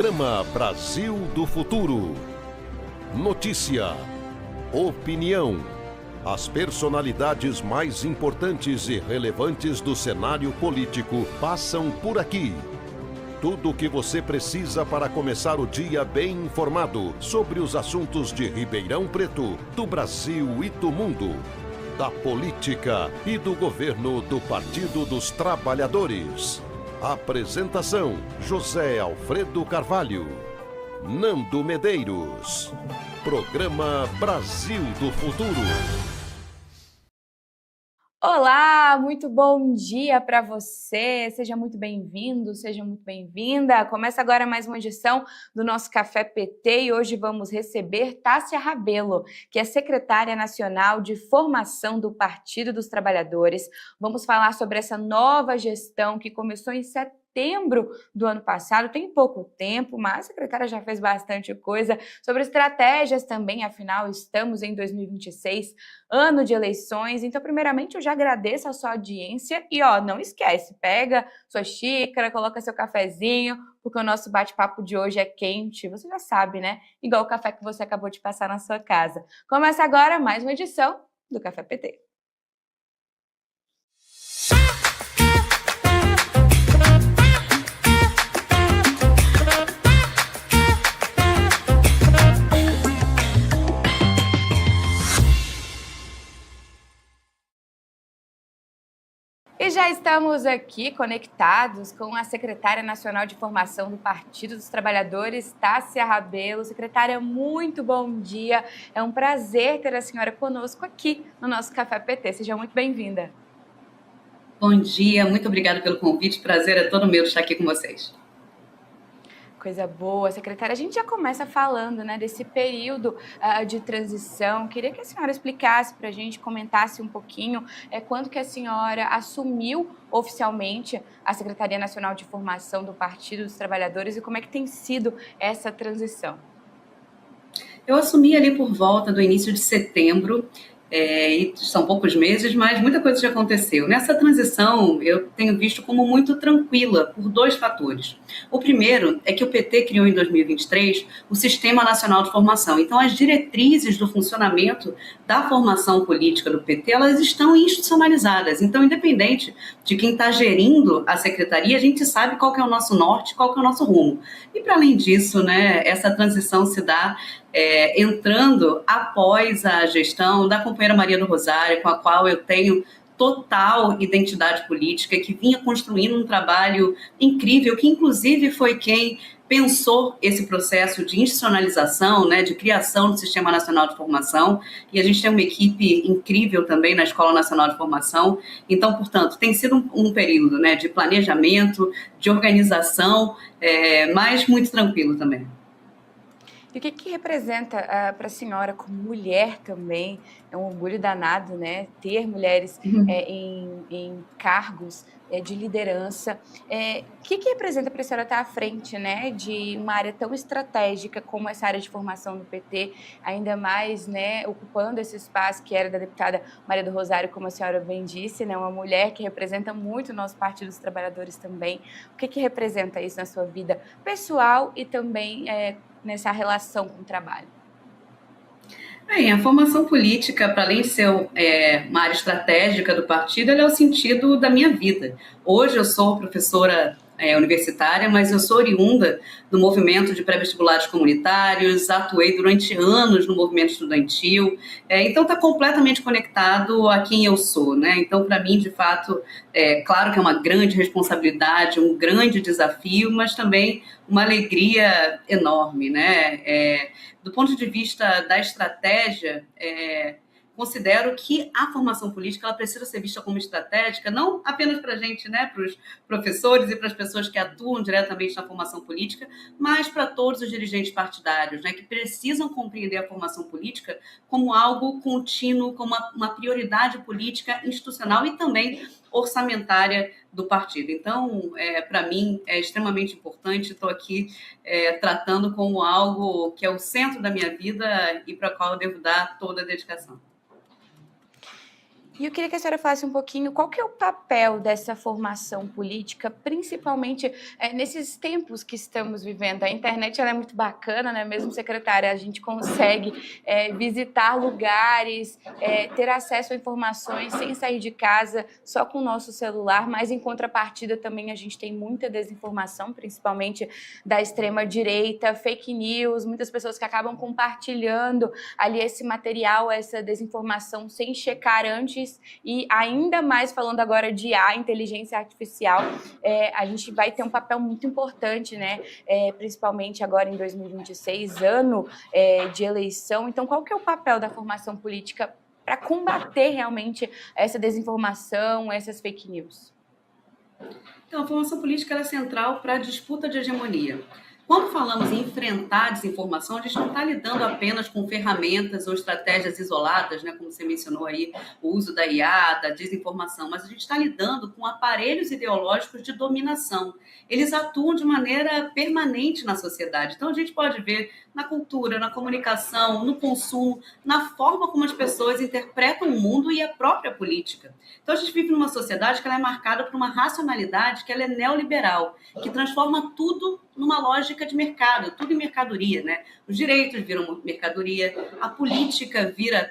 Programa Brasil do Futuro. Notícia, opinião. As personalidades mais importantes e relevantes do cenário político passam por aqui. Tudo o que você precisa para começar o dia bem informado sobre os assuntos de Ribeirão Preto, do Brasil e do mundo, da política e do governo do Partido dos Trabalhadores. Apresentação: José Alfredo Carvalho, Nando Medeiros. Programa Brasil do Futuro. Olá, muito bom dia para você. Seja muito bem-vindo, seja muito bem-vinda. Começa agora mais uma edição do nosso Café PT e hoje vamos receber Tássia Rabelo, que é secretária nacional de formação do Partido dos Trabalhadores. Vamos falar sobre essa nova gestão que começou em setembro do ano passado, tem pouco tempo, mas a secretária já fez bastante coisa sobre estratégias também, afinal estamos em 2026, ano de eleições. Então, primeiramente, eu já agradeço a sua audiência e, não esquece, pega sua xícara, coloca seu cafezinho, porque o nosso bate-papo de hoje é quente, você já sabe, né? Igual o café que você acabou de passar na sua casa. Começa agora mais uma edição do Café PT. E já estamos aqui conectados com a secretária nacional de formação do Partido dos Trabalhadores, Tássia Rabelo. Secretária, muito bom dia. É um prazer ter a senhora conosco aqui no nosso Café PT. Seja muito bem-vinda. Bom dia, muito obrigada pelo convite. Prazer é todo meu estar aqui com vocês. Coisa boa, secretária. A gente já começa falando, desse período de transição. Queria que a senhora explicasse para a gente, comentasse um pouquinho quando que a senhora assumiu oficialmente a Secretaria Nacional de Formação do Partido dos Trabalhadores e como é que tem sido essa transição. Eu assumi ali por volta do início de setembro, e são poucos meses, mas muita coisa já aconteceu. Nessa transição, eu tenho visto como muito tranquila, por dois fatores. O primeiro é que o PT criou em 2023 o Sistema Nacional de Formação. Então, as diretrizes do funcionamento da formação política do PT, elas estão institucionalizadas. Então, independente de quem está gerindo a secretaria, a gente sabe qual que é o nosso norte, qual que é o nosso rumo. E, para além disso, essa transição se dá entrando após a gestão da companheira Maria do Rosário, com a qual eu tenho total identidade política, que vinha construindo um trabalho incrível, que inclusive foi quem pensou esse processo de institucionalização, de criação do Sistema Nacional de Formação, e a gente tem uma equipe incrível também na Escola Nacional de Formação. Então, portanto, tem sido um período de planejamento, de organização, mas muito tranquilo também. E o que representa para a senhora como mulher também? É um orgulho danado, ter mulheres em cargos de liderança. O que representa para a senhora estar à frente de uma área tão estratégica como essa área de formação do PT, ainda mais ocupando esse espaço que era da deputada Maria do Rosário, como a senhora bem disse, uma mulher que representa muito o nosso Partido dos Trabalhadores também. O que representa isso na sua vida pessoal e também nessa relação com o trabalho? Bem, a formação política, para além de ser uma área estratégica do partido, ela é o sentido da minha vida. Hoje eu sou professora universitária, mas eu sou oriunda do movimento de pré-vestibulares comunitários, atuei durante anos no movimento estudantil, então está completamente conectado a quem eu sou, Então, para mim, de fato, claro que é uma grande responsabilidade, um grande desafio, mas também uma alegria enorme, Do ponto de vista da estratégia, considero que a formação política ela precisa ser vista como estratégica, não apenas para a gente, para os professores e para as pessoas que atuam diretamente na formação política, mas para todos os dirigentes partidários, que precisam compreender a formação política como algo contínuo, como uma prioridade política institucional e também orçamentária do partido. Então, para mim, é extremamente importante, estou aqui tratando como algo que é o centro da minha vida e para o qual eu devo dar toda a dedicação. E eu queria que a senhora falasse um pouquinho qual que é o papel dessa formação política, principalmente nesses tempos que estamos vivendo. A internet ela é muito bacana, né? Mesmo, secretária, a gente consegue visitar lugares, ter acesso a informações sem sair de casa, só com o nosso celular, mas em contrapartida também a gente tem muita desinformação, principalmente da extrema-direita, fake news, muitas pessoas que acabam compartilhando ali esse material, essa desinformação sem checar antes. E ainda mais falando agora de IA, inteligência artificial, a gente vai ter um papel muito importante, né? Principalmente agora em 2026, ano de eleição. Então, qual que é o papel da formação política para combater realmente essa desinformação, essas fake news? Então, a formação política é central para a disputa de hegemonia. Quando falamos em enfrentar a desinformação, a gente não está lidando apenas com ferramentas ou estratégias isoladas, né, como você mencionou aí, o uso da IA, da desinformação, mas a gente está lidando com aparelhos ideológicos de dominação. Eles atuam de maneira permanente na sociedade. Então, a gente pode ver na cultura, na comunicação, no consumo, na forma como as pessoas interpretam o mundo e a própria política. Então, a gente vive numa sociedade que ela é marcada por uma racionalidade que ela é neoliberal, que transforma tudo numa lógica de mercado, tudo em mercadoria, né? Os direitos viram mercadoria, a política vira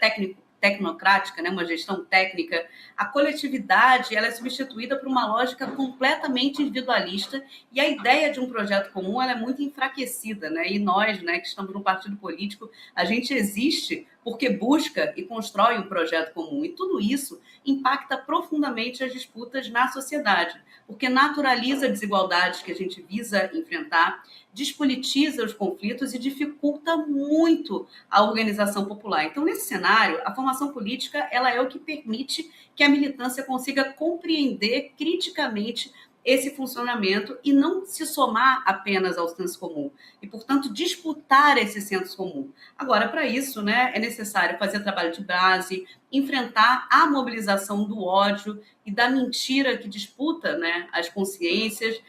tecnocrática, né? Uma gestão técnica, a coletividade ela é substituída por uma lógica completamente individualista e a ideia de um projeto comum ela é muito enfraquecida, né? E nós, né, que estamos no partido político, a gente existe porque busca e constrói um projeto comum. E tudo isso impacta profundamente as disputas na sociedade, porque naturaliza desigualdades que a gente visa enfrentar, despolitiza os conflitos e dificulta muito a organização popular. Então, nesse cenário, a formação política ela é o que permite que a militância consiga compreender criticamente esse funcionamento e não se somar apenas ao senso comum e, portanto, disputar esse senso comum. Agora, para isso, né, é necessário fazer trabalho de base, enfrentar a mobilização do ódio e da mentira que disputa, né, as consciências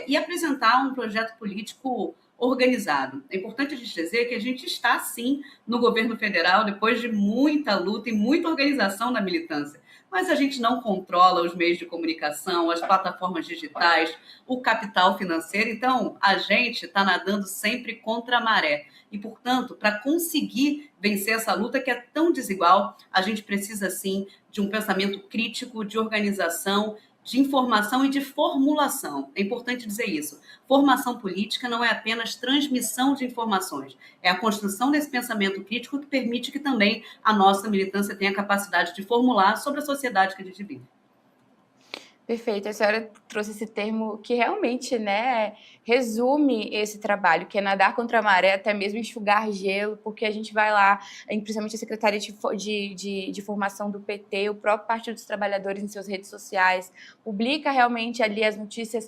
e apresentar um projeto político organizado. É importante a gente dizer que a gente está, sim, no governo federal depois de muita luta e muita organização da militância. Mas a gente não controla os meios de comunicação, as plataformas digitais, o capital financeiro. Então, a gente está nadando sempre contra a maré. E, portanto, para conseguir vencer essa luta que é tão desigual, a gente precisa, sim, de um pensamento crítico, de organização, de informação e de formulação. É importante dizer isso. Formação política não é apenas transmissão de informações, é a construção desse pensamento crítico que permite que também a nossa militância tenha a capacidade de formular sobre a sociedade que a gente vive. Perfeito, a senhora trouxe esse termo que realmente, né, resume esse trabalho, que é nadar contra a maré, até mesmo enxugar gelo, porque a gente vai lá, principalmente a Secretaria de Formação do PT, o próprio Partido dos Trabalhadores em suas redes sociais, publica realmente ali as notícias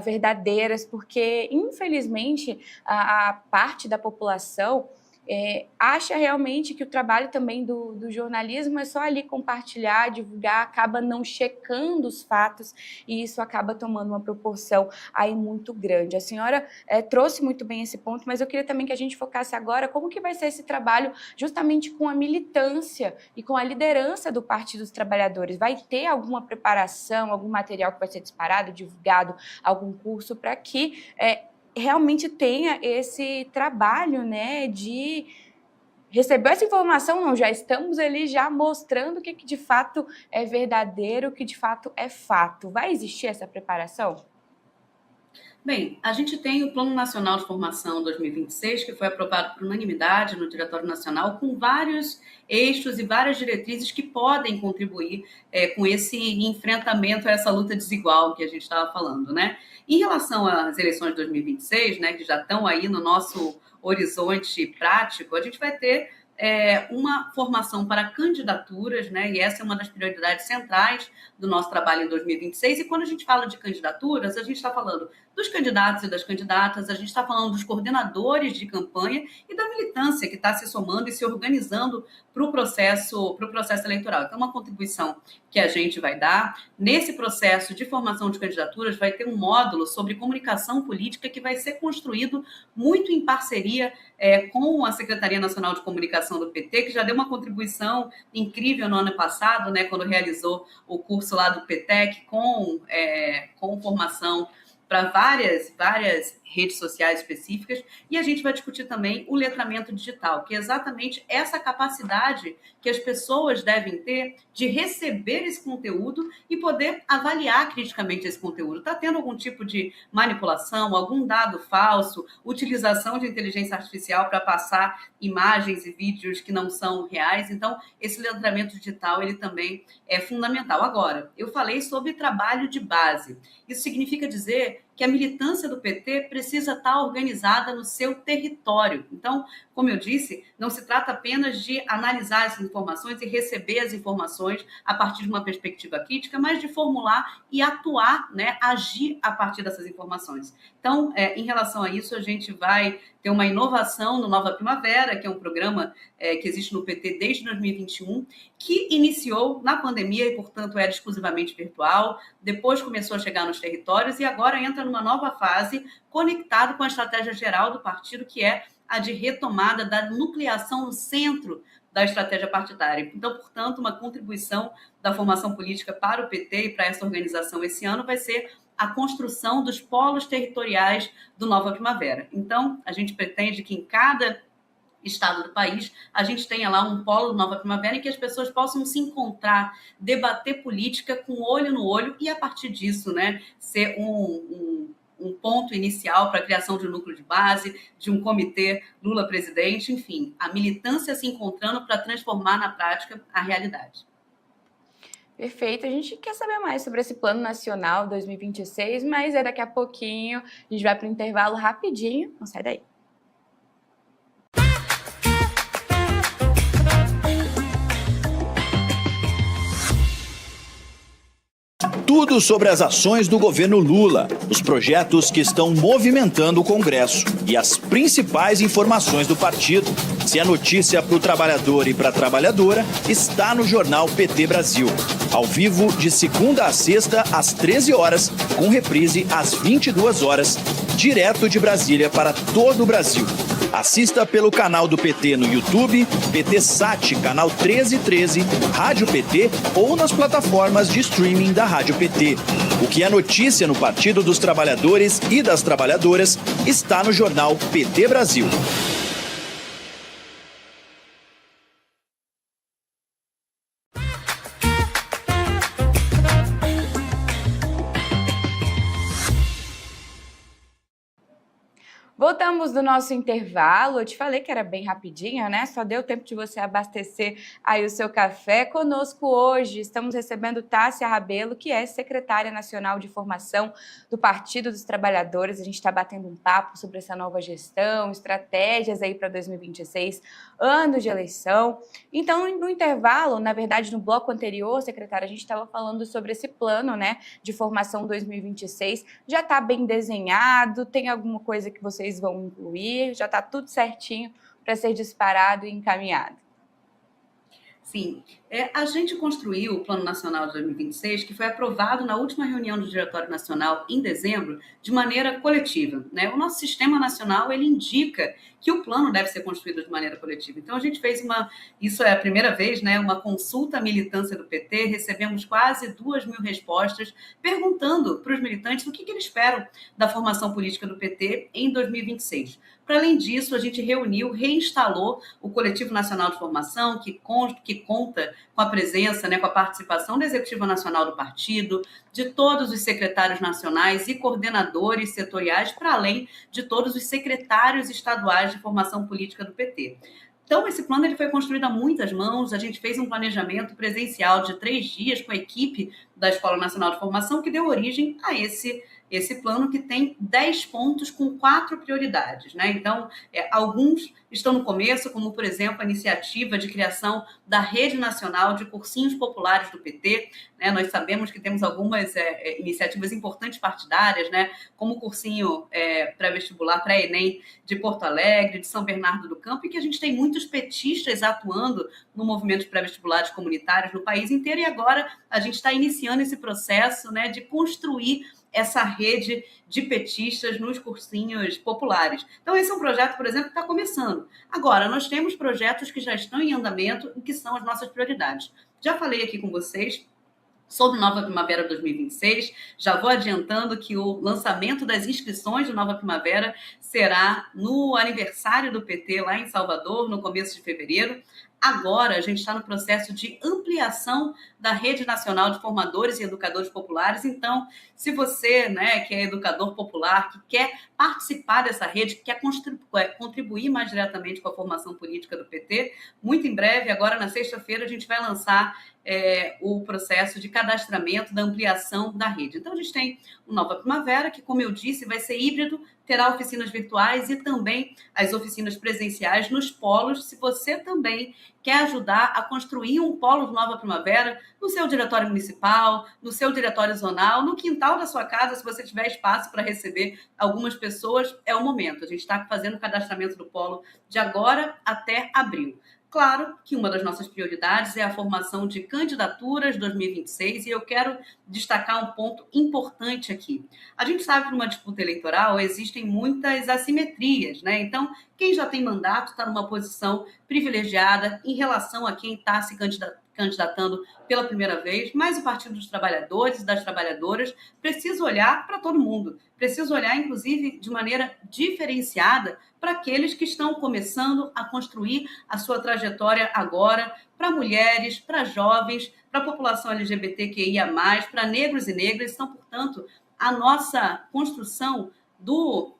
verdadeiras, porque, infelizmente, a parte da população acha realmente que o trabalho também do jornalismo é só ali compartilhar, divulgar, acaba não checando os fatos e isso acaba tomando uma proporção aí muito grande. A senhora trouxe muito bem esse ponto, mas eu queria também que a gente focasse agora como que vai ser esse trabalho justamente com a militância e com a liderança do Partido dos Trabalhadores. Vai ter alguma preparação, algum material que vai ser disparado, divulgado, algum curso para que realmente tenha esse trabalho, né, de receber essa informação, não, já estamos ali já mostrando o que de fato é verdadeiro, o que de fato é fato. Vai existir essa preparação? Bem, a gente tem o Plano Nacional de Formação 2026, que foi aprovado por unanimidade no Diretório Nacional, com vários eixos e várias diretrizes que podem contribuir com esse enfrentamento a essa luta desigual que a gente estava falando, né? Em relação às eleições de 2026, né, que já estão aí no nosso horizonte prático, a gente vai ter uma formação para candidaturas, né? E essa é uma das prioridades centrais do nosso trabalho em 2026. E quando a gente fala de candidaturas, a gente está falando dos candidatos e das candidatas, a gente está falando dos coordenadores de campanha e da militância que está se somando e se organizando para o processo eleitoral. Então, uma contribuição que a gente vai dar nesse processo de formação de candidaturas vai ter um módulo sobre comunicação política que vai ser construído muito em parceria com a Secretaria Nacional de Comunicação do PT, que já deu uma contribuição incrível no ano passado, né, quando realizou o curso lá do PTEC com formação para várias redes sociais específicas, e a gente vai discutir também o letramento digital, que é exatamente essa capacidade que as pessoas devem ter de receber esse conteúdo e poder avaliar criticamente esse conteúdo. Está tendo algum tipo de manipulação, algum dado falso, utilização de inteligência artificial para passar imagens e vídeos que não são reais? Então, esse letramento digital, ele também é fundamental. Agora, eu falei sobre trabalho de base. Isso significa dizer que a militância do PT precisa estar organizada no seu território. Então, como eu disse, não se trata apenas de analisar essas informações e receber as informações a partir de uma perspectiva crítica, mas de formular e atuar, né, agir a partir dessas informações. Então, em relação a isso, a gente vai ter uma inovação no Nova Primavera, que é um programa que existe no PT desde 2021, que iniciou na pandemia e, portanto, era exclusivamente virtual, depois começou a chegar nos territórios e agora entra numa nova fase conectado com a estratégia geral do partido, que é a de retomada da nucleação no centro da estratégia partidária. Então, portanto, uma contribuição da formação política para o PT e para essa organização esse ano vai ser a construção dos polos territoriais do Nova Primavera. Então, a gente pretende que em cada estado do país, a gente tenha lá um polo Nova Primavera em que as pessoas possam se encontrar, debater política com olho no olho e, a partir disso, né, ser um ponto inicial para a criação de um núcleo de base, de um comitê Lula presidente, enfim, a militância se encontrando para transformar na prática a realidade. Perfeito, a gente quer saber mais sobre esse Plano Nacional 2026, mas daqui a pouquinho, a gente vai para o intervalo rapidinho, não sai daí. Tudo sobre as ações do governo Lula, os projetos que estão movimentando o Congresso e as principais informações do partido. Se é notícia para o trabalhador e para a trabalhadora, está no jornal PT Brasil. Ao vivo, de segunda a sexta, às 13 horas, com reprise às 22 horas, direto de Brasília para todo o Brasil. Assista pelo canal do PT no YouTube, PT Sat, canal 1313, Rádio PT ou nas plataformas de streaming da Rádio PT. O que é notícia no Partido dos Trabalhadores e das Trabalhadoras está no jornal PT Brasil. Voltamos do nosso intervalo, eu te falei que era bem rapidinho, né? Só deu tempo de você abastecer aí o seu café. Conosco hoje estamos recebendo Tássia Rabelo, que é secretária nacional de formação do Partido dos Trabalhadores. A gente está batendo um papo sobre essa nova gestão, estratégias aí para 2026, ano de eleição. Então, no intervalo, na verdade, no bloco anterior, secretária, a gente estava falando sobre esse plano, né, de formação 2026. Já está bem desenhado? Tem alguma coisa que vocês vão incluir? Já está tudo certinho para ser disparado e encaminhado? Sim, a gente construiu o Plano Nacional de 2026, que foi aprovado na última reunião do Diretório Nacional em dezembro, de maneira coletiva, né? O nosso sistema nacional, ele indica que o plano deve ser construído de maneira coletiva. Então, a gente fez isso é a primeira vez, né? Uma consulta à militância do PT, recebemos quase 2.000 respostas, perguntando para os militantes o que eles esperam da formação política do PT em 2026. Para além disso, a gente reinstalou o Coletivo Nacional de Formação, que conta com a presença, né, com a participação da Executiva Nacional do Partido, de todos os secretários nacionais e coordenadores setoriais, para além de todos os secretários estaduais de formação política do PT. Então, esse plano ele foi construído a muitas mãos, a gente fez um planejamento presencial de 3 dias com a equipe da Escola Nacional de Formação, que deu origem a esse esse plano que tem 10 pontos com 4 prioridades, né? Então, alguns estão no começo, como, por exemplo, a iniciativa de criação da Rede Nacional de Cursinhos Populares do PT, né? Nós sabemos que temos algumas iniciativas importantes partidárias, né? Como o cursinho pré-vestibular, pré-ENEM de Porto Alegre, de São Bernardo do Campo, e que a gente tem muitos petistas atuando no movimento de pré-vestibulares comunitários no país inteiro, e agora a gente está iniciando esse processo, né, de construir essa rede de petistas nos cursinhos populares. Então, esse é um projeto, por exemplo, que está começando. Agora, nós temos projetos que já estão em andamento e que são as nossas prioridades. Já falei aqui com vocês sobre Nova Primavera 2026, já vou adiantando que o lançamento das inscrições do Nova Primavera será no aniversário do PT, lá em Salvador, no começo de fevereiro. Agora, a gente está no processo de ampliação da Rede Nacional de Formadores e Educadores Populares. Então, se você, né, que é educador popular, que quer participar dessa rede, que quer contribuir mais diretamente com a formação política do PT, muito em breve, agora na sexta-feira, a gente vai lançar o processo de cadastramento da ampliação da rede. Então, a gente tem o Nova Primavera, que, como eu disse, vai ser híbrido, terá oficinas virtuais e também as oficinas presenciais nos polos, se você também quer ajudar a construir um polo de Nova Primavera no seu diretório municipal, no seu diretório zonal, no quintal da sua casa, se você tiver espaço para receber algumas pessoas, é o momento. A gente está fazendo o cadastramento do polo de agora até abril. Claro que uma das nossas prioridades é a formação de candidaturas 2026 e eu quero destacar um ponto importante aqui. A gente sabe que numa disputa eleitoral existem muitas assimetrias, né? Então, quem já tem mandato está numa posição privilegiada em relação a quem está se candidatando pela primeira vez, mas o Partido dos Trabalhadores e das Trabalhadoras precisa olhar para todo mundo, precisa olhar, inclusive, de maneira diferenciada para aqueles que estão começando a construir a sua trajetória agora, para mulheres, para jovens, para a população LGBTQIA+, para negros e negras. Então, portanto, a nossa construção do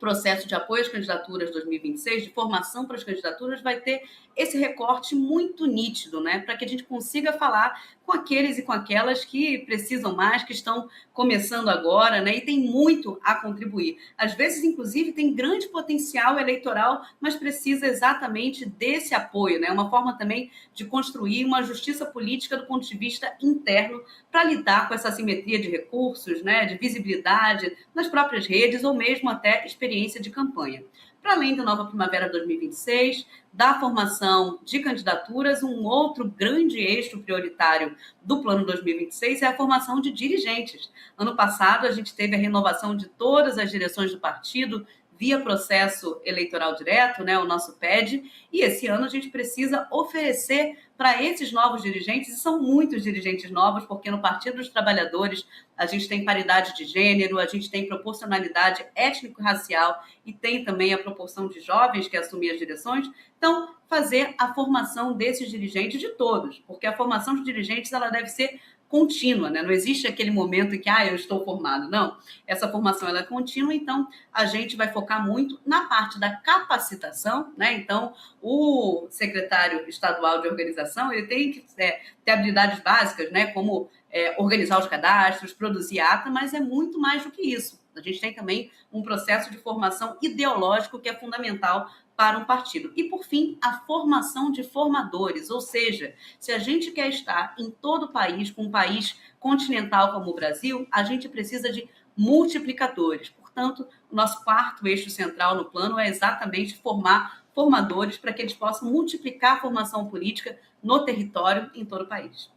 processo de apoio às candidaturas 2026, de formação para as candidaturas, vai ter esse recorte muito nítido, né? Para que a gente consiga falar com aqueles e com aquelas que precisam mais, que estão começando agora, né? E tem muito a contribuir. Às vezes, inclusive, tem grande potencial eleitoral, mas precisa exatamente desse apoio, né? Uma forma também de construir uma justiça política do ponto de vista interno para lidar com essa assimetria de recursos, né? De visibilidade nas próprias redes ou mesmo até experiência de campanha. Para além do Nova Primavera 2026, da formação de candidaturas, um outro grande eixo prioritário do Plano 2026 é a formação de dirigentes. Ano passado, a gente teve a renovação de todas as direções do partido via processo eleitoral direto, né, o nosso PED, e esse ano a gente precisa oferecer para esses novos dirigentes, e são muitos dirigentes novos, porque no Partido dos Trabalhadores a gente tem paridade de gênero, a gente tem proporcionalidade étnico-racial e tem também a proporção de jovens que assumem as direções. Então, fazer a formação desses dirigentes, de todos, porque a formação de dirigentes ela deve ser contínua, né? Não existe aquele momento em que eu estou formado. Não, essa formação ela é contínua, então a gente vai focar muito na parte da capacitação, né? Então, o secretário estadual de organização ele tem que ter habilidades básicas, né? Como organizar os cadastros, produzir ata, mas é muito mais do que isso. A gente tem também um processo de formação ideológico que é fundamental para um partido. E, por fim, a formação de formadores, ou seja, se a gente quer estar em todo o país, com um país continental como o Brasil, a gente precisa de multiplicadores. Portanto, o nosso quarto eixo central no plano é exatamente formar formadores para que eles possam multiplicar a formação política no território em todo o país.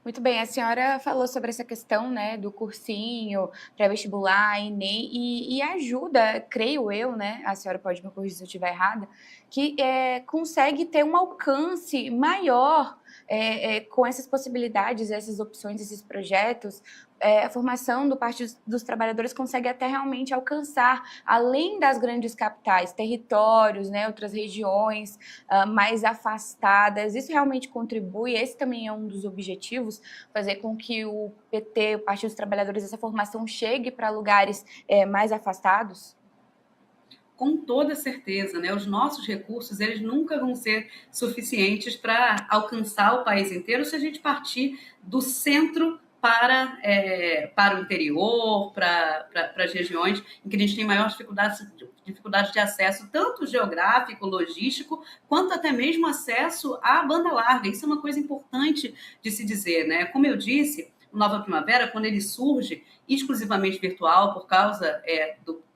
Muito bem, a senhora falou sobre essa questão, né, do cursinho, pré-vestibular, Enem, e ajuda, creio eu, né, a senhora pode me corrigir se eu estiver errada, que consegue ter um alcance maior com essas possibilidades, essas opções, esses projetos. A formação do Partido dos Trabalhadores consegue até realmente alcançar, além das grandes capitais, territórios, né, outras regiões mais afastadas. Isso realmente contribui, esse também é um dos objetivos, fazer com que o PT, o Partido dos Trabalhadores, essa formação chegue para lugares mais afastados? Com toda certeza, né? Os nossos recursos, eles nunca vão ser suficientes para alcançar o país inteiro se a gente partir do centro para o interior, para as regiões em que a gente tem maiores dificuldades de acesso, tanto geográfico, logístico, quanto até mesmo acesso à banda larga. Isso é uma coisa importante de se dizer, né? Como eu disse, o Nova Primavera, quando ele surge exclusivamente virtual por causa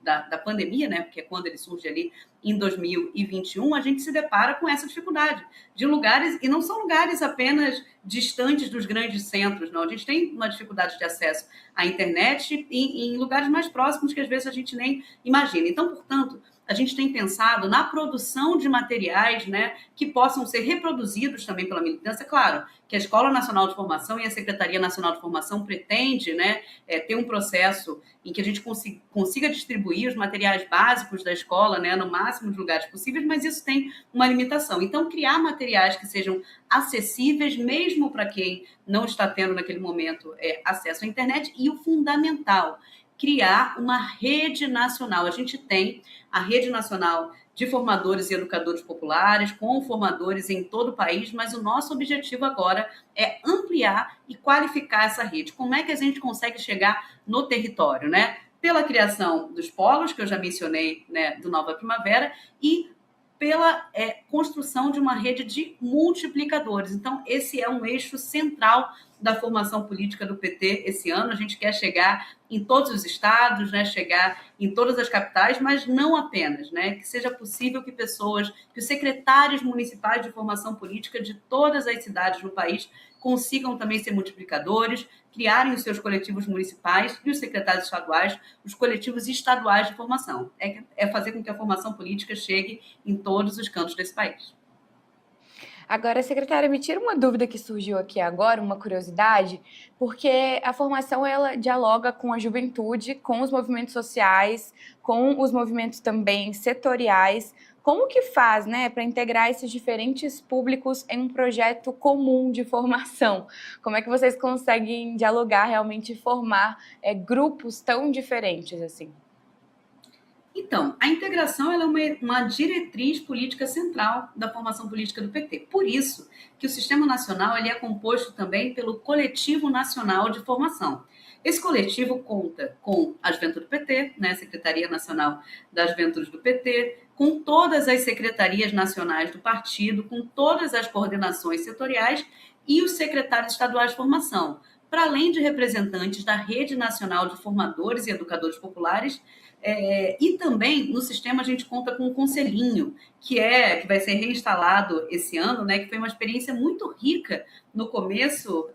da pandemia, né? Porque é quando ele surge ali em 2021, a gente se depara com essa dificuldade de lugares, e não são lugares apenas distantes dos grandes centros, não. A gente tem uma dificuldade de acesso à internet em lugares mais próximos que às vezes a gente nem imagina. Então, portanto, a gente tem pensado na produção de materiais, né, que possam ser reproduzidos também pela militância. Claro que a Escola Nacional de Formação e a Secretaria Nacional de Formação pretende, né, ter um processo em que a gente consiga distribuir os materiais básicos da escola, né, no máximo de lugares possíveis, mas isso tem uma limitação. Então, criar materiais que sejam acessíveis, mesmo para quem não está tendo naquele momento acesso à internet, e o fundamental, criar uma rede nacional. A gente tem a Rede Nacional de Formadores e Educadores Populares, com formadores em todo o país, mas o nosso objetivo agora é ampliar e qualificar essa rede. Como é que a gente consegue chegar no território, né? Pela criação dos polos, que eu já mencionei, né, do Nova Primavera, e pela construção de uma rede de multiplicadores. Então, esse é um eixo central da formação política do PT esse ano. A gente quer chegar em todos os estados, né, chegar em todas as capitais, mas não apenas, né, que seja possível que os secretários municipais de formação política de todas as cidades no país consigam também ser multiplicadores, criarem os seus coletivos municipais, e os secretários estaduais, os coletivos estaduais de formação. É fazer com que a formação política chegue em todos os cantos desse país. Agora, secretária, me tira uma dúvida que surgiu aqui agora, uma curiosidade, porque a formação ela dialoga com a juventude, com os movimentos sociais, com os movimentos também setoriais. Como que faz, né, para integrar esses diferentes públicos em um projeto comum de formação? Como é que vocês conseguem dialogar, realmente formar grupos tão diferentes assim? Então, a integração ela é uma diretriz política central da formação política do PT. Por isso que o Sistema Nacional ele é composto também pelo Coletivo Nacional de Formação. Esse coletivo conta com a Juventude do PT, né, Secretaria Nacional das Juventudes do PT, com todas as secretarias nacionais do partido, com todas as coordenações setoriais e os secretários estaduais de formação, para além de representantes da Rede Nacional de Formadores e Educadores Populares. E também no sistema a gente conta com um conselhinho que vai ser reinstalado esse ano, né, que foi uma experiência muito rica no começo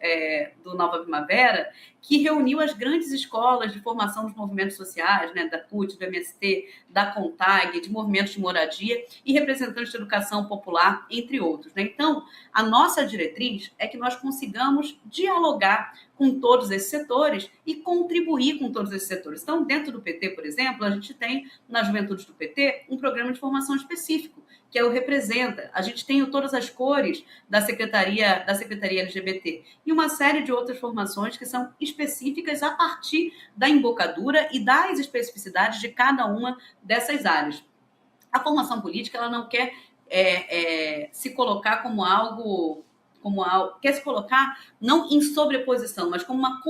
do Nova Primavera, que reuniu as grandes escolas de formação dos movimentos sociais, né, da CUT, do MST, da CONTAG, de movimentos de moradia e representantes de educação popular, entre outros, né? Então, a nossa diretriz é que nós consigamos dialogar com todos esses setores e contribuir com todos esses setores. Então, dentro do PT, por exemplo, a gente tem, na Juventude do PT, um programa de formação específico, que é o Representa. A gente tem todas as cores da Secretaria LGBT e uma série de outras formações que são específicas a partir da embocadura e das especificidades de cada uma dessas áreas. A formação política ela não quer se colocar como algo, quer se colocar não em sobreposição, mas como uma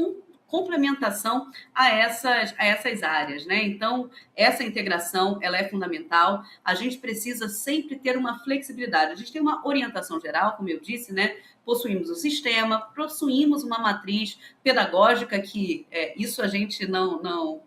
complementação a essas áreas, né? Então, essa integração ela é fundamental. A gente precisa sempre ter uma flexibilidade. A gente tem uma orientação geral, como eu disse, né? Possuímos o sistema, possuímos uma matriz pedagógica que isso a gente não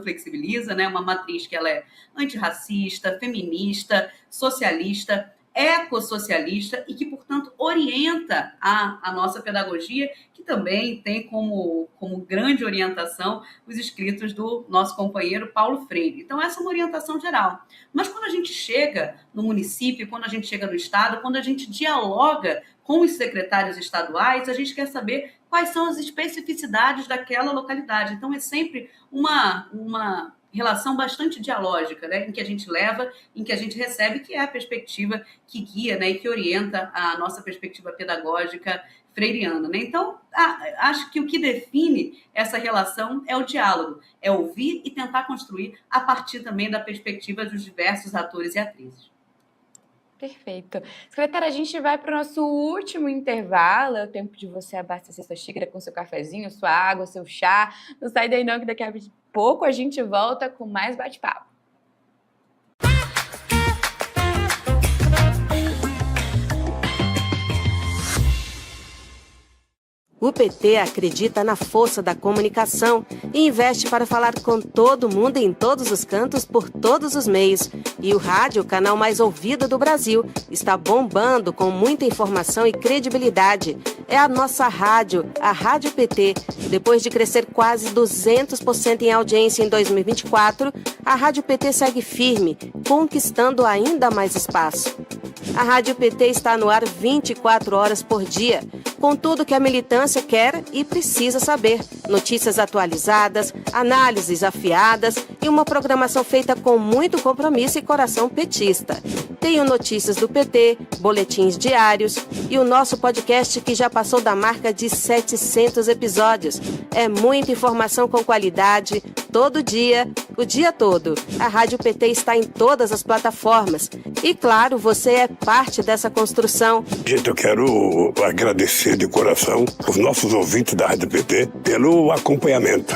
flexibiliza, né? Uma matriz que ela é antirracista, feminista, socialista, ecossocialista e que, portanto, orienta a nossa pedagogia, que também tem como grande orientação os escritos do nosso companheiro Paulo Freire. Então, essa é uma orientação geral. Mas quando a gente chega no município, quando a gente chega no estado, quando a gente dialoga com os secretários estaduais, a gente quer saber quais são as especificidades daquela localidade. Então, é sempre uma relação bastante dialógica, né, em que a gente leva, em que a gente recebe, que é a perspectiva que guia, né, e que orienta a nossa perspectiva pedagógica freiriana, né? Então, acho que o que define essa relação é o diálogo, é ouvir e tentar construir a partir também da perspectiva dos diversos atores e atrizes. Perfeito. Secretária, a gente vai para o nosso último intervalo. É o tempo de você abastecer sua xícara com seu cafezinho, sua água, seu chá. Não sai daí não, que daqui a pouco a gente volta com mais bate-papo. O PT acredita na força da comunicação e investe para falar com todo mundo em todos os cantos, por todos os meios. E o rádio, o canal mais ouvido do Brasil, está bombando com muita informação e credibilidade. É a nossa rádio, a Rádio PT. Depois de crescer quase 200% em audiência em 2024, a Rádio PT segue firme, conquistando ainda mais espaço. A Rádio PT está no ar 24 horas por dia, com tudo que a militância quer e precisa saber. Notícias atualizadas, análises afiadas e uma programação feita com muito compromisso e coração petista. Tenho notícias do PT, boletins diários e o nosso podcast que já passou da marca de 700 episódios. É muita informação com qualidade, todo dia, o dia todo. A Rádio PT está em todas as plataformas. E claro, você é parte dessa construção. Gente, eu quero agradecer de coração os nossos ouvintes da Rádio PT pelo acompanhamento.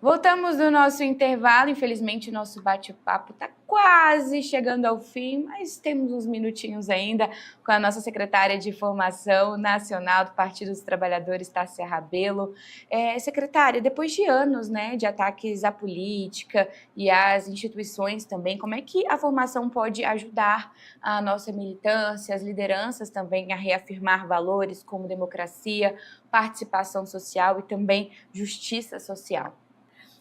Voltamos do nosso intervalo. Infelizmente, o nosso bate-papo está quase chegando ao fim, mas temos uns minutinhos ainda com a nossa secretária de Formação Nacional do Partido dos Trabalhadores, Tássia Rabelo. Secretária, depois de anos, né, de ataques à política e às instituições também, como é que a formação pode ajudar a nossa militância, as lideranças também a reafirmar valores como democracia, participação social e também justiça social?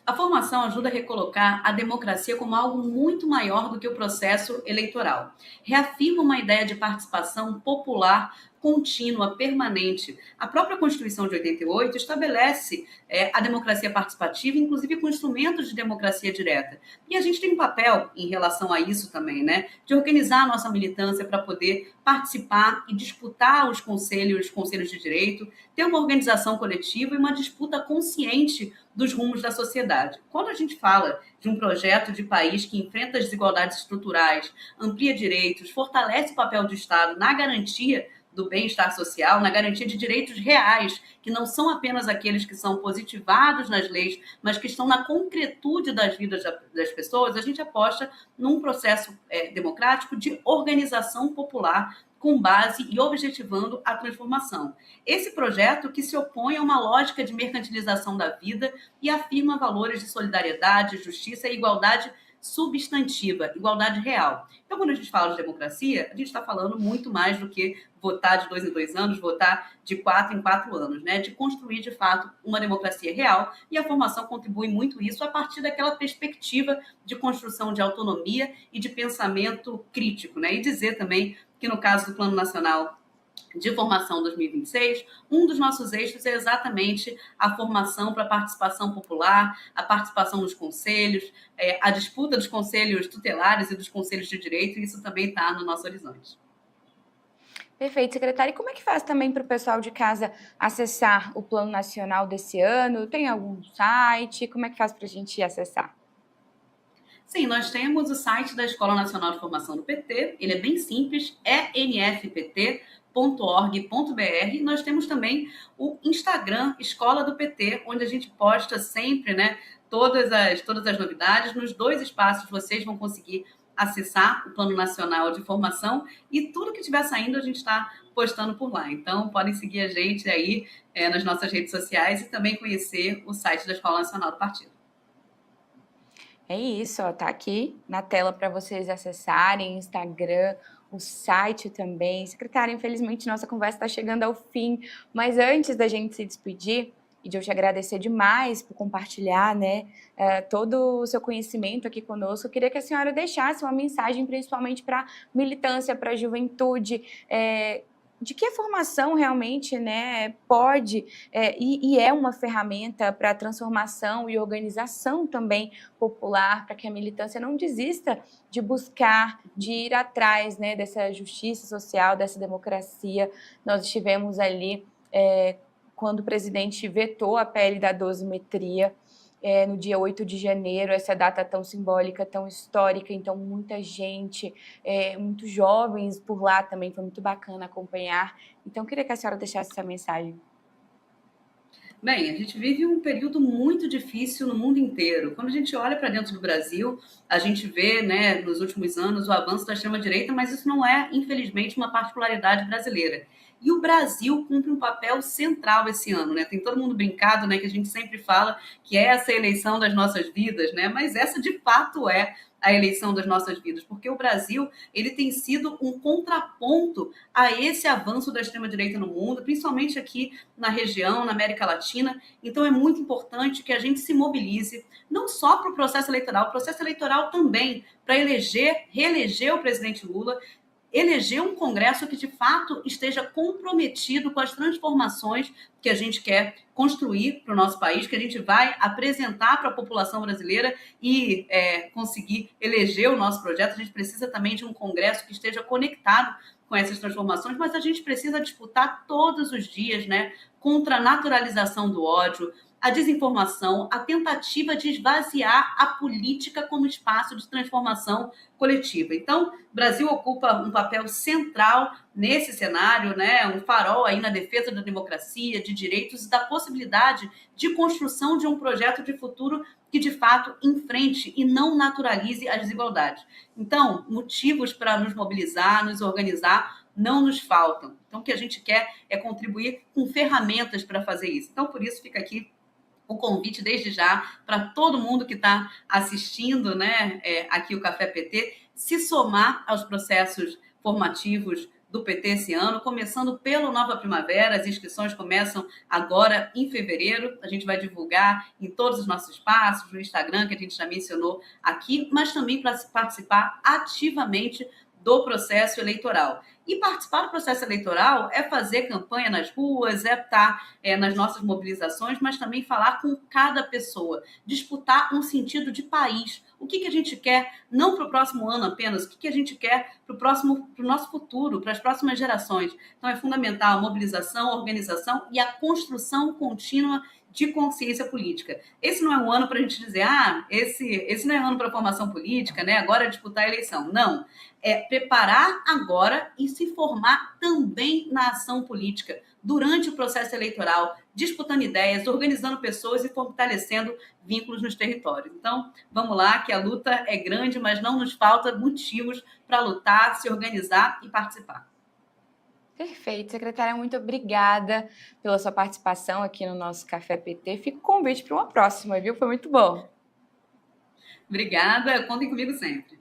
A formação ajuda a recolocar a democracia como algo muito maior do que o processo eleitoral. Reafirma uma ideia de participação popular contínua, permanente. A própria Constituição de 88 estabelece a democracia participativa, inclusive com instrumentos de democracia direta. E a gente tem um papel em relação a isso também, né? De organizar a nossa militância para poder participar e disputar os conselhos de direito, ter uma organização coletiva e uma disputa consciente dos rumos da sociedade. Quando a gente fala de um projeto de país que enfrenta as desigualdades estruturais, amplia direitos, fortalece o papel do Estado na garantia do bem-estar social, na garantia de direitos reais, que não são apenas aqueles que são positivados nas leis, mas que estão na concretude das vidas das pessoas, a gente aposta num processo democrático de organização popular com base e objetivando a transformação. Esse projeto que se opõe a uma lógica de mercantilização da vida e afirma valores de solidariedade, justiça e igualdade substantiva, igualdade real. Então, quando a gente fala de democracia, a gente está falando muito mais do que votar de 2 em 2 anos, votar de 4 em 4 anos, né? De construir, de fato, uma democracia real, e a formação contribui muito isso a partir daquela perspectiva de construção de autonomia e de pensamento crítico, né? E dizer também que, no caso do Plano Nacional de Formação 2026, um dos nossos eixos é exatamente a formação para a participação popular, a participação nos conselhos, a disputa dos conselhos tutelares e dos conselhos de direito, e isso também está no nosso horizonte. Perfeito, secretária. E como é que faz também para o pessoal de casa acessar o Plano Nacional desse ano? Tem algum site? Como é que faz para a gente acessar? Sim, nós temos o site da Escola Nacional de Formação do PT, ele é bem simples, é nfpt.org.br. Nós temos também o Instagram Escola do PT, onde a gente posta sempre, né, todas as novidades. Nos 2 espaços vocês vão conseguir acessar o Plano Nacional de Formação e tudo que estiver saindo a gente está postando por lá. Então, podem seguir a gente aí nas nossas redes sociais e também conhecer o site da Escola Nacional do Partido. É isso, ó, tá aqui na tela para vocês acessarem, Instagram, o site também. Secretária, infelizmente nossa conversa está chegando ao fim, mas antes da gente se despedir e de eu te agradecer demais por compartilhar, né, todo o seu conhecimento aqui conosco, eu queria que a senhora deixasse uma mensagem principalmente para a militância, para a juventude, de que a formação realmente, né, pode e é uma ferramenta para a transformação e organização também popular, para que a militância não desista de buscar, de ir atrás, né, dessa justiça social, dessa democracia. Nós estivemos ali quando o presidente vetou a PL da dosimetria, no dia 8 de janeiro, essa data tão simbólica, tão histórica, então muita gente, muitos jovens por lá também, foi muito bacana acompanhar. Então, queria que a senhora deixasse essa mensagem. Bem, a gente vive um período muito difícil no mundo inteiro. Quando a gente olha para dentro do Brasil, a gente vê, né, nos últimos anos o avanço da extrema-direita, mas isso não é, infelizmente, uma particularidade brasileira. E o Brasil cumpre um papel central esse ano, né? Tem todo mundo brincado, né, que a gente sempre fala que essa é a eleição das nossas vidas, né? Mas essa, de fato, é a eleição das nossas vidas, porque o Brasil, ele tem sido um contraponto a esse avanço da extrema-direita no mundo, principalmente aqui na região, na América Latina. Então, é muito importante que a gente se mobilize, não só para o processo eleitoral também, para reeleger o presidente Lula, eleger um Congresso que, de fato, esteja comprometido com as transformações que a gente quer construir para o nosso país, que a gente vai apresentar para a população brasileira e conseguir eleger o nosso projeto. A gente precisa também de um Congresso que esteja conectado com essas transformações, mas a gente precisa disputar todos os dias, né, contra a naturalização do ódio, a desinformação, a tentativa de esvaziar a política como espaço de transformação coletiva. Então, o Brasil ocupa um papel central nesse cenário, né? Um farol aí na defesa da democracia, de direitos e da possibilidade de construção de um projeto de futuro que, de fato, enfrente e não naturalize as desigualdades. Então, motivos para nos mobilizar, nos organizar, não nos faltam. Então, o que a gente quer é contribuir com ferramentas para fazer isso. Então, por isso, fica aqui o convite desde já para todo mundo que está assistindo, né, aqui o Café PT, se somar aos processos formativos do PT esse ano, começando pelo Nova Primavera. As inscrições começam agora em fevereiro. A gente vai divulgar em todos os nossos espaços, no Instagram, que a gente já mencionou aqui, mas também para participar ativamente do processo eleitoral. E participar do processo eleitoral é fazer campanha nas ruas, é estar nas nossas mobilizações, mas também falar com cada pessoa, disputar um sentido de país. O que a gente quer, não para o próximo ano apenas, o que a gente quer para o nosso futuro, para as próximas gerações. Então, é fundamental a mobilização, a organização e a construção contínua de consciência política. Esse não é um ano para a gente dizer, esse não é ano para formação política, né? Agora é disputar a eleição. Não. É preparar agora e se formar também na ação política, durante o processo eleitoral, disputando ideias, organizando pessoas e fortalecendo vínculos nos territórios. Então, vamos lá, que a luta é grande, mas não nos falta motivos para lutar, se organizar e participar. Perfeito, secretária, muito obrigada pela sua participação aqui no nosso Café PT. Fica o convite para uma próxima, viu? Foi muito bom. Obrigada, contem comigo sempre.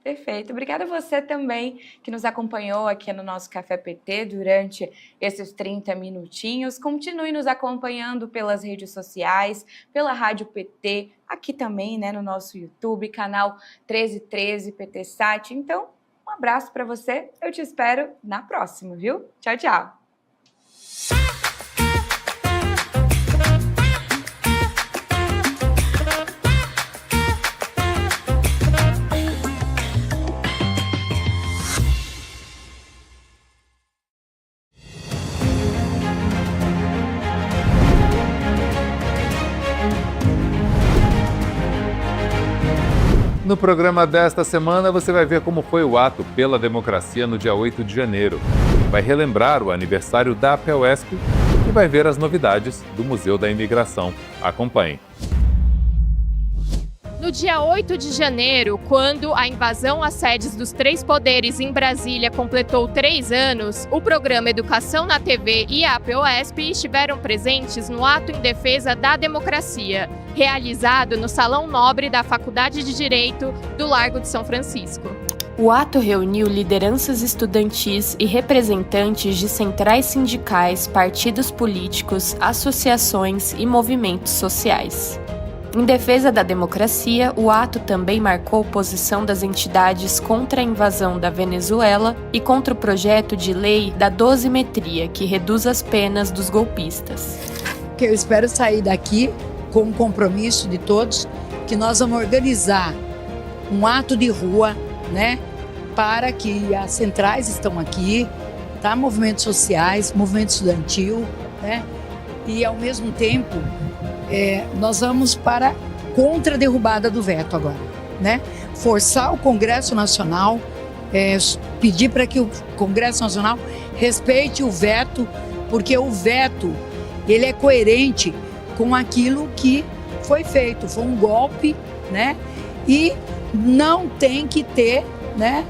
Perfeito, obrigada a você também que nos acompanhou aqui no nosso Café PT durante esses 30 minutinhos. Continue nos acompanhando pelas redes sociais, pela Rádio PT, aqui também, né, no nosso YouTube, canal 1313 PT Sat. Então, um abraço para você, eu te espero na próxima, viu? Tchau, tchau! No programa desta semana, você vai ver como foi o ato pela democracia no dia 8 de janeiro. Vai relembrar o aniversário da APEUESP e vai ver as novidades do Museu da Imigração. Acompanhe. No dia 8 de janeiro, quando a invasão às sedes dos três poderes em Brasília completou 3 anos, o programa Educação na TV e a APEUESP estiveram presentes no ato em defesa da democracia, realizado no Salão Nobre da Faculdade de Direito do Largo de São Francisco. O ato reuniu lideranças estudantis e representantes de centrais sindicais, partidos políticos, associações e movimentos sociais. Em defesa da democracia, o ato também marcou posição das entidades contra a invasão da Venezuela e contra o projeto de lei da dosimetria, que reduz as penas dos golpistas. Eu espero sair daqui com um compromisso de todos, que nós vamos organizar um ato de rua, né, para que as centrais estão aqui, tá? Movimentos sociais, movimento estudantil, né, e ao mesmo tempo nós vamos contra a derrubada do veto agora, né? Forçar o Congresso Nacional, pedir para que o Congresso Nacional respeite o veto, porque o veto ele é coerente com aquilo que foi feito, foi um golpe, né? E não tem que ter, né,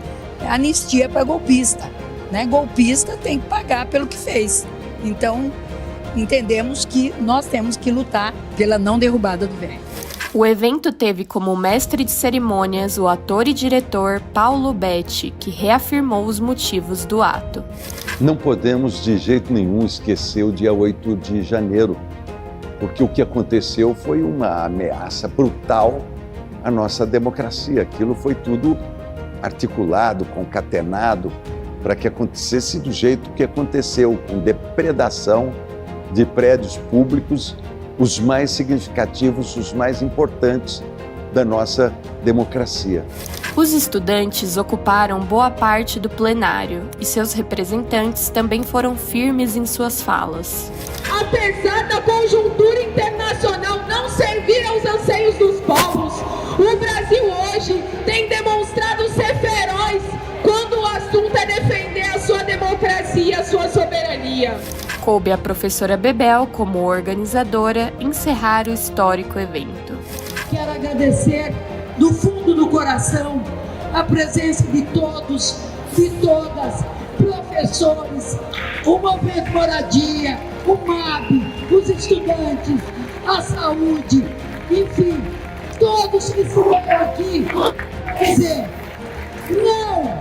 anistia para golpista, né? Golpista tem que pagar pelo que fez. Então, entendemos que nós temos que lutar pela não derrubada do veto. O evento teve como mestre de cerimônias o ator e diretor Paulo Betti, que reafirmou os motivos do ato. Não podemos de jeito nenhum esquecer o dia 8 de janeiro, porque o que aconteceu foi uma ameaça brutal à nossa democracia. Aquilo foi tudo articulado, concatenado, para que acontecesse do jeito que aconteceu, com depredação de prédios públicos, os mais significativos, os mais importantes da nossa democracia. Os estudantes ocuparam boa parte do plenário e seus representantes também foram firmes em suas falas. Apesar da conjuntura internacional não servir aos anseios dos povos, o Brasil hoje tem demonstrado ser feroz quando o assunto é defender a sua democracia, a sua soberania. Coube à professora Bebel, como organizadora, encerrar o histórico evento. Quero agradecer do fundo do coração a presença de todos, de todas, professores, o Movimento Moradia, o MAB, os estudantes, a saúde, enfim, todos que estiveram aqui, dizer não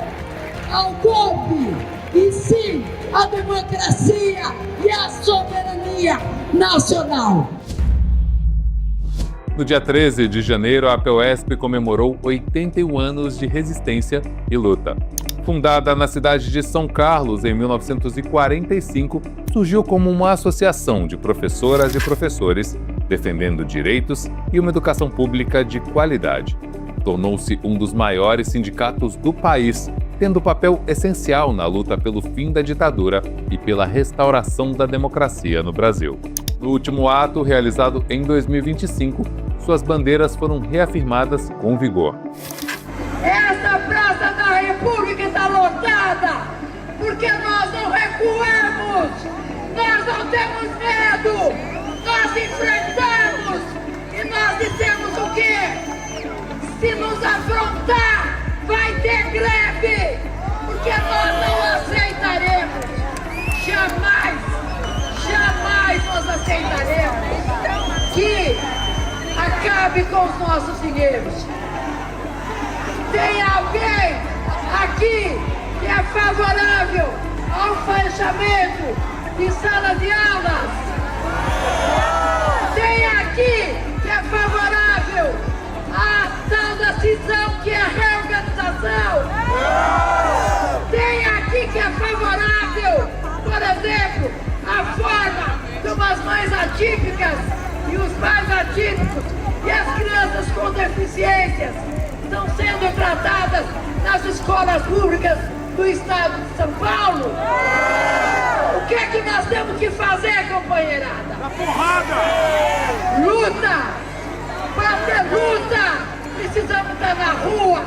ao golpe e sim à democracia e à soberania nacional. No dia 13 de janeiro, a APUESP comemorou 81 anos de resistência e luta. Fundada na cidade de São Carlos em 1945, surgiu como uma associação de professoras e professores defendendo direitos e uma educação pública de qualidade. Tornou-se um dos maiores sindicatos do país, tendo papel essencial na luta pelo fim da ditadura e pela restauração da democracia no Brasil. No último ato, realizado em 2025, suas bandeiras foram reafirmadas com vigor. Essa Praça da República está lotada, porque nós não recuamos, nós não temos medo, nós enfrentamos e nós dissemos o quê? Se nos afrontar, vai ter greve, porque nós não aceitaremos, jamais nós aceitaremos que acabe com os nossos dinheiros. Tem alguém aqui que é favorável ao fechamento de salas de aulas? Tem aqui que é favorável à tal da cisão, que é a reorganização? Tem aqui que é favorável, por exemplo, a forma como as mães atípicas e os pais atípicos e as crianças com deficiências estão sendo tratadas nas escolas públicas do estado de São Paulo? O que é que nós temos que fazer, companheirada? Na porrada! Luta! Para ter luta, precisamos estar na rua.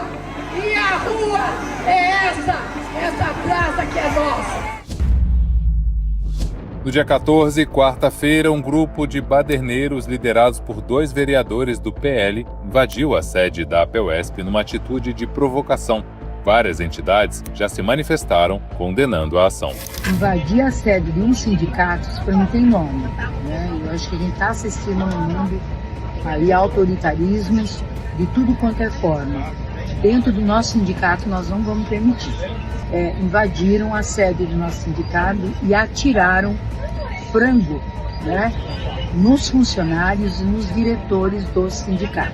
E a rua é essa praça que é nossa. No dia 14, quarta-feira, um grupo de baderneiros liderados por 2 vereadores do PL invadiu a sede da APUESP numa atitude de provocação. Várias entidades já se manifestaram condenando a ação. Invadir a sede de um sindicato, isso para mim tem nome, né? Eu acho que a gente está assistindo a um mundo aí autoritarismos de tudo quanto é forma. Dentro do nosso sindicato nós não vamos permitir. Invadiram a sede do nosso sindicato e atiraram frango, né, nos funcionários e nos diretores do sindicato.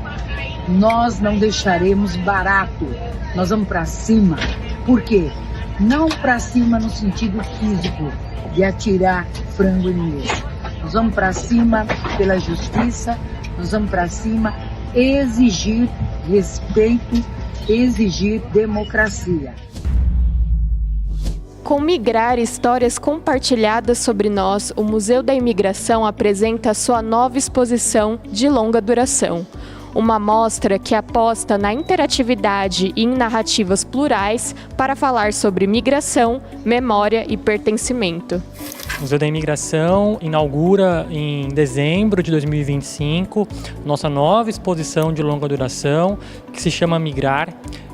Nós não deixaremos barato, nós vamos para cima. Por quê? Não para cima no sentido físico, de atirar frango inimigo. Nós vamos para cima pela justiça, nós vamos para cima exigir respeito, exigir democracia. Com Migrar, histórias compartilhadas sobre nós, o Museu da Imigração apresenta sua nova exposição de longa duração. Uma mostra que aposta na interatividade e em narrativas plurais para falar sobre migração, memória e pertencimento. O Museu da Imigração inaugura em dezembro de 2025 nossa nova exposição de longa duração, que se chama Migrar,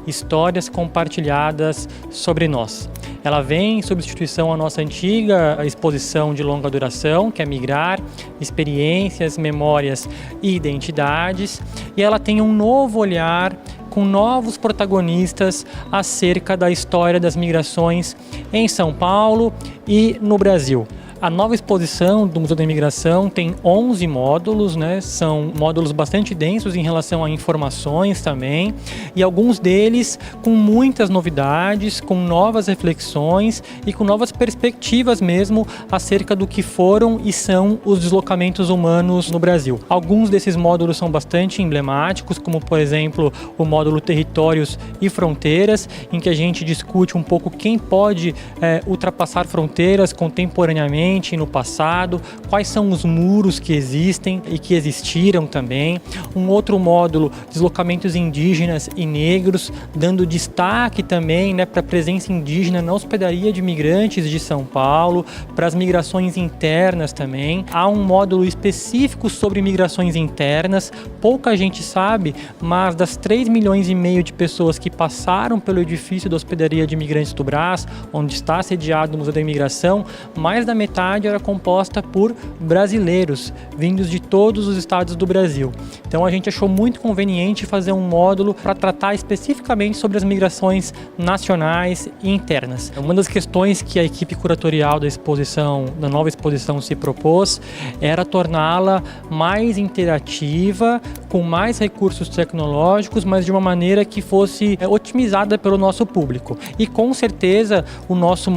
histórias compartilhadas sobre nós. Ela vem em substituição à nossa antiga exposição de longa duração, que é Migrar, experiências, memórias e identidades, e ela tem um novo olhar com novos protagonistas acerca da história das migrações em São Paulo e no Brasil. A nova exposição do Museu da Imigração tem 11 módulos, né? São módulos bastante densos em relação a informações também, e alguns deles com muitas novidades, com novas reflexões e com novas perspectivas mesmo acerca do que foram e são os deslocamentos humanos no Brasil. Alguns desses módulos são bastante emblemáticos, como por exemplo o módulo Territórios e Fronteiras, em que a gente discute um pouco quem pode ultrapassar fronteiras contemporaneamente no passado, quais são os muros que existem e que existiram também. Um outro módulo, deslocamentos indígenas e negros, dando destaque também, né, para a presença indígena na hospedaria de imigrantes de São Paulo, para as migrações internas também. Há um módulo específico sobre migrações internas, pouca gente sabe, mas das 3,5 milhões de pessoas que passaram pelo edifício da hospedaria de imigrantes do Brás, onde está sediado o Museu da Imigração, mais da metade era composta por brasileiros, vindos de todos os estados do Brasil. Então a gente achou muito conveniente fazer um módulo para tratar especificamente sobre as migrações nacionais e internas. Uma das questões que a equipe curatorial da nova exposição se propôs era torná-la mais interativa, com mais recursos tecnológicos, mas de uma maneira que fosse otimizada pelo nosso público. E com certeza o nosso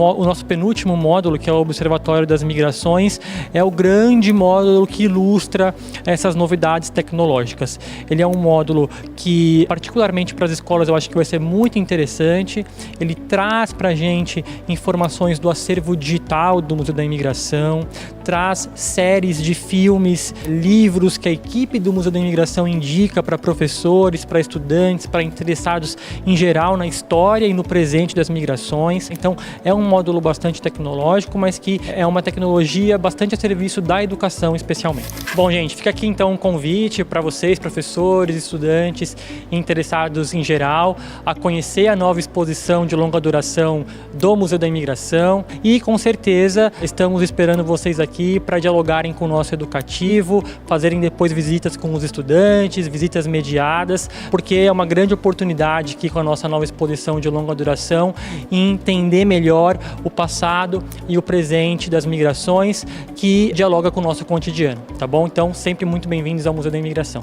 penúltimo módulo, que é o Observatório das Migrações, é o grande módulo que ilustra essas novidades tecnológicas. Ele é um módulo que, particularmente para as escolas, eu acho que vai ser muito interessante. Ele traz para a gente informações do acervo digital do Museu da Imigração, traz séries de filmes, livros que a equipe do Museu da Imigração indica para professores, para estudantes, para interessados em geral na história e no presente das migrações. Então, é um módulo bastante tecnológico, mas que é uma tecnologia bastante a serviço da educação especialmente. Bom, gente, fica aqui então um convite para vocês, professores, estudantes interessados em geral, a conhecer a nova exposição de longa duração do Museu da Imigração, e com certeza estamos esperando vocês aqui para dialogarem com o nosso educativo, fazerem depois visitas com os estudantes, visitas mediadas, porque é uma grande oportunidade aqui com a nossa nova exposição de longa duração em entender melhor o passado e o presente das migrações, que dialoga com o nosso cotidiano, tá bom? Então, sempre muito bem-vindos ao Museu da Imigração.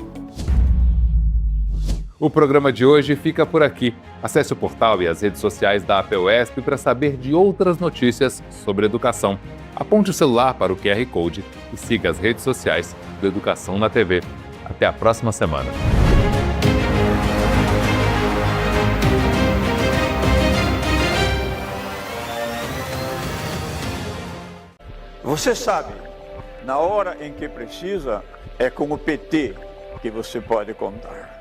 O programa de hoje fica por aqui. Acesse o portal e as redes sociais da APUESP para saber de outras notícias sobre educação. Aponte o celular para o QR Code e siga as redes sociais do Educação na TV. Até a próxima semana. Você sabe, na hora em que precisa, é com o PT que você pode contar.